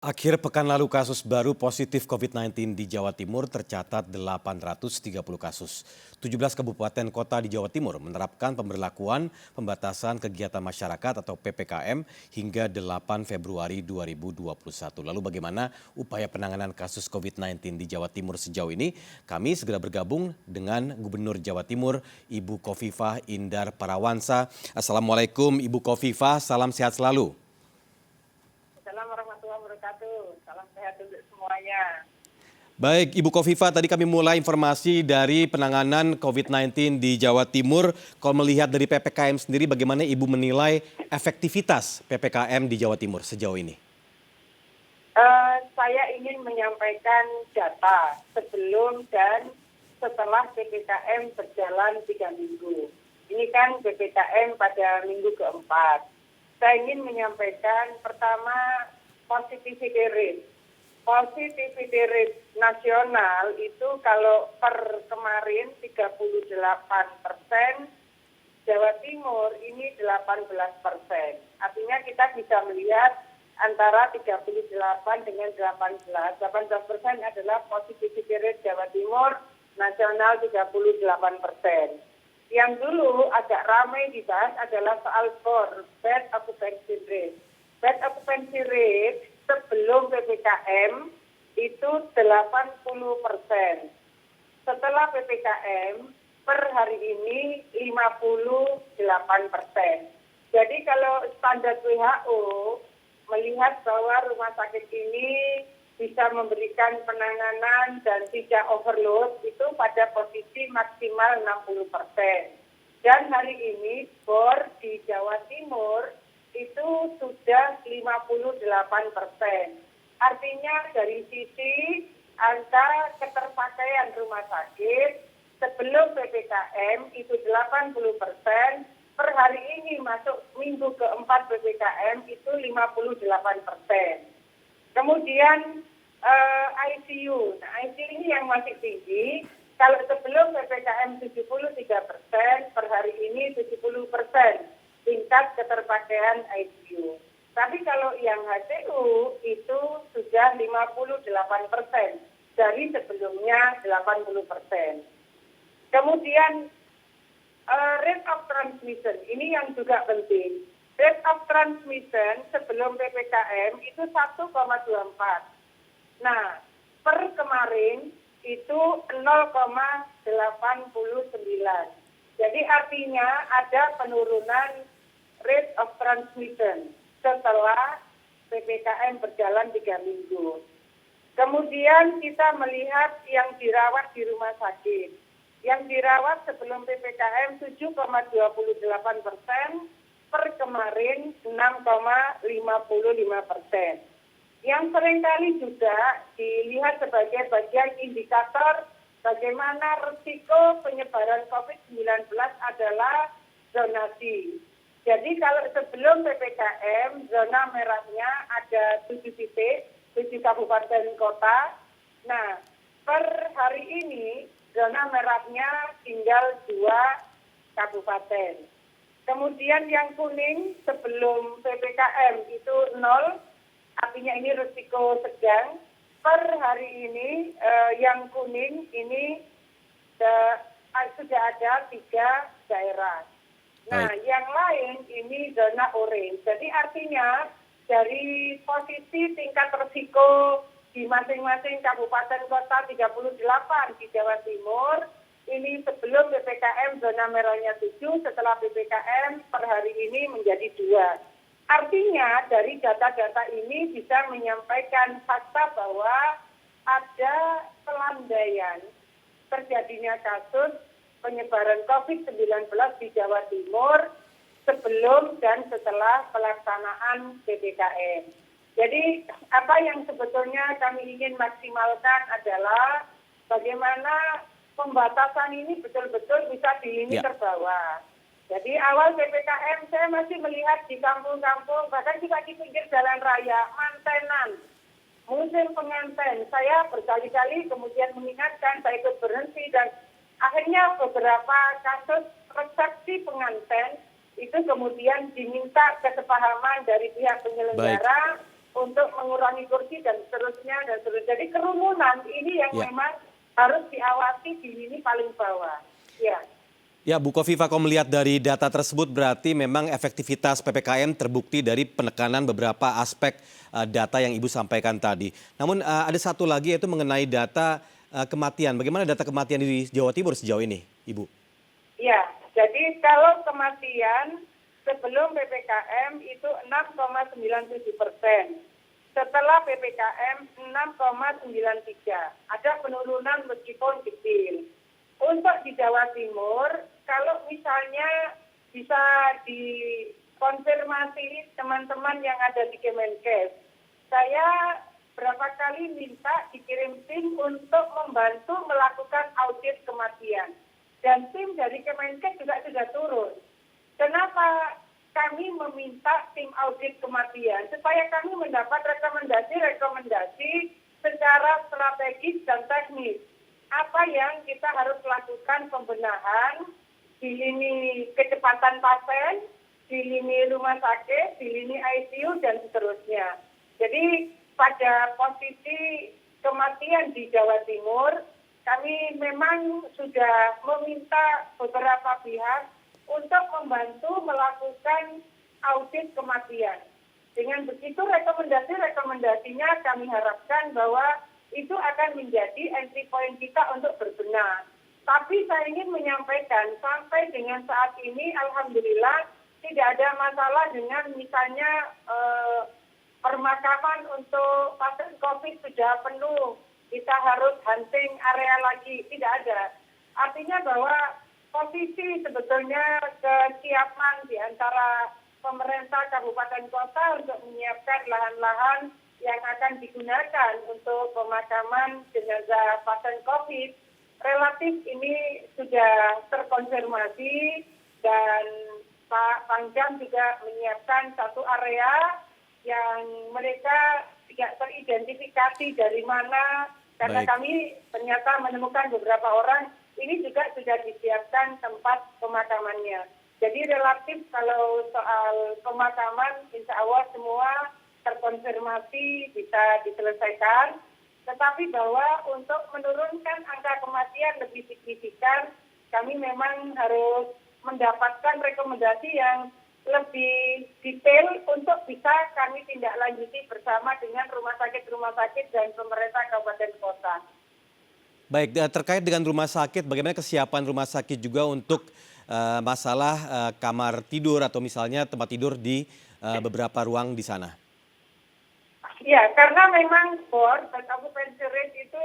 Akhir pekan lalu kasus baru positif COVID-19 di Jawa Timur tercatat 830 kasus. 17 kabupaten kota di Jawa Timur menerapkan pemberlakuan pembatasan kegiatan masyarakat atau PPKM hingga 8 Februari 2021. Lalu bagaimana upaya penanganan kasus COVID-19 di Jawa Timur sejauh ini? Kami segera bergabung dengan Gubernur Jawa Timur, Ibu Khofifah Indar Parawansa. Assalamualaikum Ibu Khofifah, salam sehat selalu. Assalamualaikum warahmatullahi wabarakatuh. Salam sehat untuk semuanya. Baik, Ibu Khofifah, tadi kami mulai informasi dari penanganan COVID-19 di Jawa Timur. Kalau melihat dari PPKM sendiri, bagaimana Ibu menilai efektivitas PPKM di Jawa Timur sejauh ini? Saya ingin menyampaikan data sebelum dan setelah PPKM berjalan 3 minggu. Ini kan PPKM pada minggu keempat. Saya ingin menyampaikan pertama positivity rate. Positivity rate nasional itu kalau per kemarin 38%, Jawa Timur ini 18%. Artinya kita bisa melihat antara 38 dengan 18. 18% adalah positivity rate Jawa Timur, nasional 38%. Yang dulu agak ramai dibahas adalah soal BOR, bed occupancy rate. Bed occupancy rate sebelum PPKM itu 80%. Setelah PPKM per hari ini 58%. Jadi kalau standar WHO melihat bahwa rumah sakit ini bisa memberikan penanganan dan tidak overload itu pada posisi maksimal 60%. Dan hari ini BOR di Jawa Timur itu sudah 58%. Artinya dari sisi angka keterpakaian rumah sakit sebelum PPKM itu 80%, per hari ini masuk minggu keempat PPKM itu 58%. Kemudian ICU. Nah, ICU ini yang masih tinggi. Kalau sebelum PPKM 73%, per hari ini 70% tingkat keterpakaian ICU. Tapi kalau yang HCU itu sudah 58% dari sebelumnya 80%. Kemudian rate of transmission ini yang juga penting. Rate of transmission sebelum PPKM itu 1,24. Nah, per kemarin itu 0,89. Jadi artinya ada penurunan rate of transmission setelah PPKM berjalan 3 minggu. Kemudian kita melihat yang dirawat di rumah sakit. Yang dirawat sebelum PPKM 7,28%, per kemarin 6,55%. Yang seringkali juga dilihat sebagai bagian indikator bagaimana risiko penyebaran COVID-19 adalah zonasi. Jadi kalau sebelum PPKM, zona merahnya ada 7 titik, 7 kabupaten kota. Nah, per hari ini zona merahnya tinggal 2 kabupaten. Kemudian yang kuning sebelum PPKM itu 0, artinya ini risiko sedang. Per hari ini yang kuning ini sudah ada 3 daerah. Nah, yang lain ini zona orange. Jadi artinya dari posisi tingkat risiko di masing-masing kabupaten kota 38 di Jawa Timur, ini sebelum PPKM zona merahnya 7, setelah PPKM per hari ini menjadi 2. Artinya dari data-data ini bisa menyampaikan fakta bahwa ada pelandaian terjadinya kasus penyebaran COVID-19 di Jawa Timur sebelum dan setelah pelaksanaan PPKM. Jadi apa yang sebetulnya kami ingin maksimalkan adalah bagaimana pembatasan ini betul-betul bisa di lini terbawah. Jadi awal PPKM saya masih melihat di kampung-kampung, bahkan juga di pinggir jalan raya, mantenan, musim pengantin. Saya berkali-kali kemudian mengingatkan, saya ikut berhenti dan akhirnya beberapa kasus resepsi pengantin itu kemudian diminta kesepahaman dari pihak penyelenggara untuk mengurangi kursi dan seterusnya dan seterusnya. Jadi kerumunan ini yang Ya. memang harus diawasi di lini paling bawah. Ya. Ya, Bu Kofifa, kalau melihat dari data tersebut berarti memang efektivitas PPKM terbukti dari penekanan beberapa aspek data yang Ibu sampaikan tadi. Namun ada satu lagi yaitu mengenai data kematian. Bagaimana data kematian di Jawa Timur sejauh ini, Ibu? Ya, jadi kalau kematian sebelum PPKM itu 6,97%. Setelah PPKM 6,93. Ada penurunan meskipun kecil. Untuk di Jawa Timur, kalau misalnya bisa dikonfirmasi teman-teman yang ada di Kemenkes, saya berapa kali minta dikirim tim untuk membantu melakukan audit kematian. Dan tim dari Kemenkes juga sudah turun. Kenapa kami meminta tim audit kematian? Supaya kami mendapat rekomendasi-rekomendasi secara strategis dan teknis. Apa yang kita harus lakukan pembenahan di lini kecepatan pasien, di lini rumah sakit, di lini ICU, dan seterusnya. Jadi pada posisi kematian di Jawa Timur, kami memang sudah meminta beberapa pihak untuk membantu melakukan audit kematian. Dengan begitu rekomendasi-rekomendasinya kami harapkan bahwa itu akan menjadi entry point kita untuk berbenah. Tapi saya ingin menyampaikan, sampai dengan saat ini Alhamdulillah tidak ada masalah dengan misalnya permakaman untuk pasien COVID sudah penuh, kita harus hunting area lagi, tidak ada. Artinya bahwa posisi sebetulnya kesiapan di antara pemerintah kabupaten kota untuk menyiapkan lahan-lahan yang akan digunakan untuk pemakaman jenazah pasien COVID relatif ini sudah terkonfirmasi dan Pak Pangdam juga menyiapkan satu area yang mereka tidak teridentifikasi dari mana karena Baik. kami ternyata menemukan beberapa orang ini juga sudah disiapkan tempat pemakamannya. Jadi relatif kalau soal pemakaman insya Allah semua terkonfirmasi bisa diselesaikan, tetapi bahwa untuk menurunkan angka kematian lebih signifikan, kami memang harus mendapatkan rekomendasi yang lebih detail untuk bisa kami tindak lanjuti bersama dengan rumah sakit dan pemerintah kabupaten kota. Baik, terkait dengan rumah sakit, bagaimana kesiapan rumah sakit juga untuk masalah kamar tidur atau misalnya tempat tidur di beberapa ruang di sana? Ya, karena memang bor dan occupancy rate itu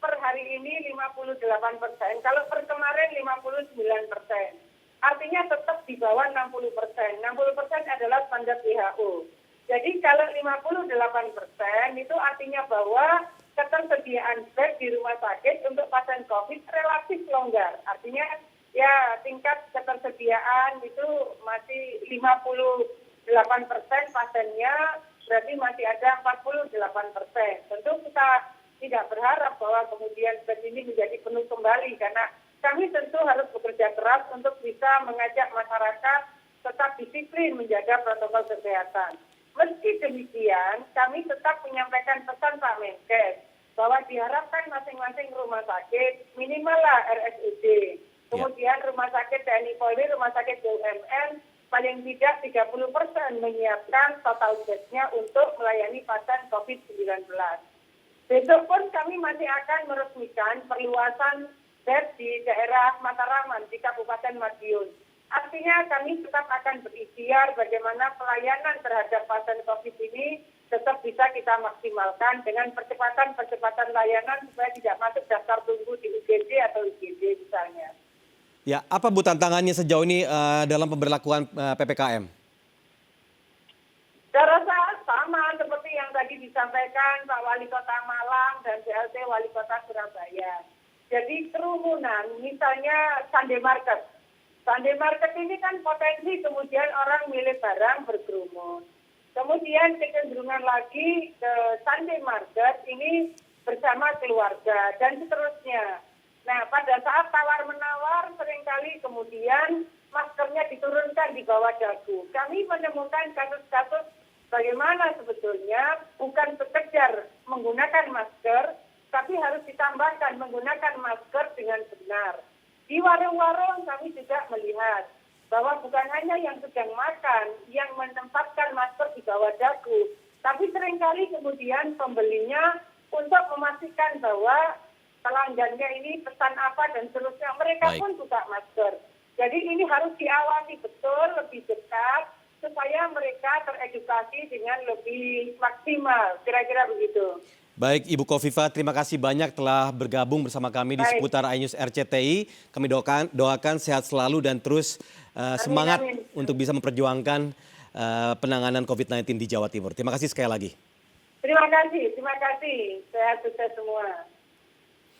per hari ini 58%. Kalau per kemarin 59%. Artinya tetap di bawah 60%. 60% adalah standar WHO. Jadi kalau 58% itu artinya bahwa ketersediaan bed di rumah sakit untuk pasien COVID relatif longgar. Artinya ya tingkat ketersediaan itu masih 58% pasiennya, berarti masih ada 48%. Tentu kita tidak berharap bahwa kemudian bed ini menjadi penuh kembali karena kami tentu harus bekerja keras untuk bisa mengajak masyarakat tetap disiplin menjaga protokol kesehatan. Meski demikian, kami tetap menyampaikan pesan Pak Menkes bahwa diharapkan masing-masing rumah sakit minimallah RSUD, kemudian rumah sakit TNI Polri, rumah sakit BUMN paling tidak 30% menyiapkan total bednya untuk melayani pasien COVID-19. Besok pun kami masih akan meresmikan perluasan bed di daerah Mataraman di Kabupaten Madiun. Artinya kami tetap akan berikhtiar bagaimana pelayanan terhadap pasien COVID ini tetap bisa kita maksimalkan dengan percepatan layanan supaya tidak masuk daftar tunggu di UGD atau IGD misalnya. Ya, apa Bu tantangannya sejauh ini dalam pemberlakuan PPKM? Saya rasa sama seperti yang tadi disampaikan Pak Wali Kota Malang dan BLT Wali Kota Surabaya. Jadi kerumunan, misalnya Sunday Market. Sunday Market ini kan potensi kemudian orang milih barang berkerumun. Kemudian kecenderungan lagi ke Sunday Market ini bersama keluarga dan seterusnya. Nah, pada saat tawar-menawar seringkali kemudian maskernya diturunkan di bawah dagu. Kami menemukan kasus-kasus bagaimana sebetulnya bukan sekedar menggunakan masker, tapi harus ditambahkan menggunakan masker dengan benar. Di warung-warung kami juga melihat bahwa bukan hanya yang sedang makan yang menempatkan masker di bawah dagu, tapi seringkali kemudian pembelinya untuk memastikan bahwa pelanggannya ini pesan apa dan seterusnya, mereka Baik. pun buka masker. Jadi ini harus diawasi betul, lebih dekat, supaya mereka teredukasi dengan lebih maksimal, kira-kira begitu. Baik, Ibu Kofifa, terima kasih banyak telah bergabung bersama kami di Baik, seputar iNews RCTI. Kami doakan sehat selalu dan terus amin, semangat amin. untuk bisa memperjuangkan penanganan COVID-19 di Jawa Timur. Terima kasih sekali lagi. Terima kasih, sehat sukses semua.